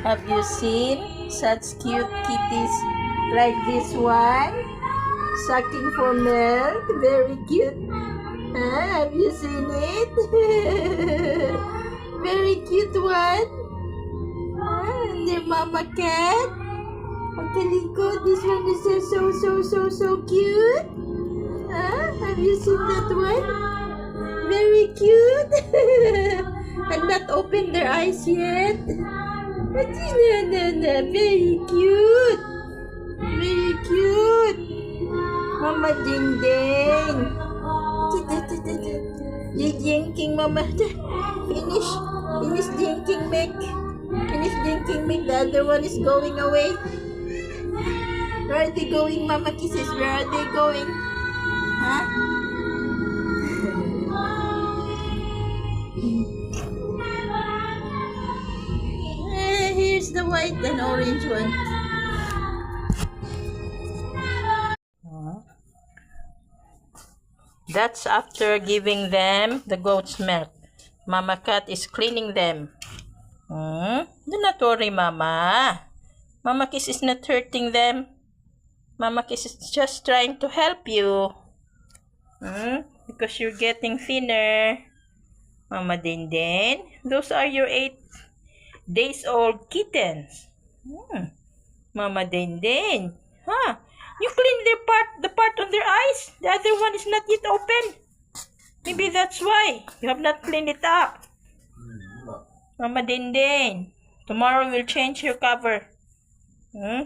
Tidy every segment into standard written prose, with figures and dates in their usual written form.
Have you seen such cute kitties like this one? Sucking for milk. Very cute. Have you seen it? Very cute one. And their mama cat. Ang kalikod. This one is so cute. Have you seen that one? Very cute. And not open their eyes yet. Very cute. Very cute. Mama Ding. Drinking, Mama. Finish drinking milk. Finish drinking milk. The other one is going away. Where are they going, Mama Kisses? Where are they going? Huh? Here's the white and orange one. That's after giving them the goat's milk. Mama Cat is cleaning them. Do not worry, Mama. Mama Kiss is not hurting them. Mama Kiss is just trying to help you. Because you're getting thinner. Mama Dindin, those are your 8 days old kittens. Mama Dindin, you clean the part on their eyes. The other one is not yet open. Maybe that's why you have not cleaned it up. Mama Dindin, tomorrow we'll change your cover.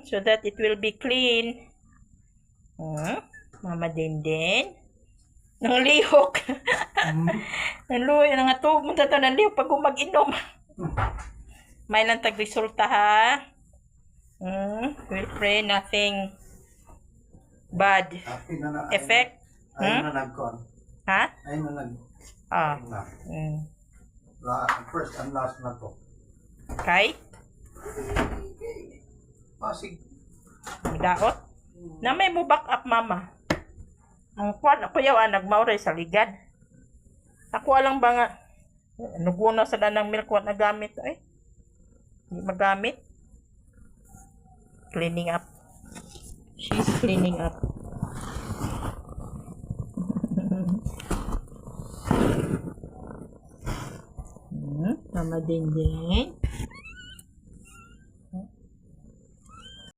So that it will be clean. Mama Dindin. Nang lihok. Nangatog mo tato ng lihok pag mag-inom. May lang tag-resulta ha. We'll pray nothing bad effect. Ayun na nagkon. Ha? Ayun na nag... First and last na to. Kay? Pasig. Daot? Na may mo back up, Mama. Ang kwan, ako yaw nagmauray sa ligad. Ako alang ba nga, naguna sa danang milk what na gamit. Ay, hindi magamit. Cleaning up. She's cleaning up. Mama Dindin.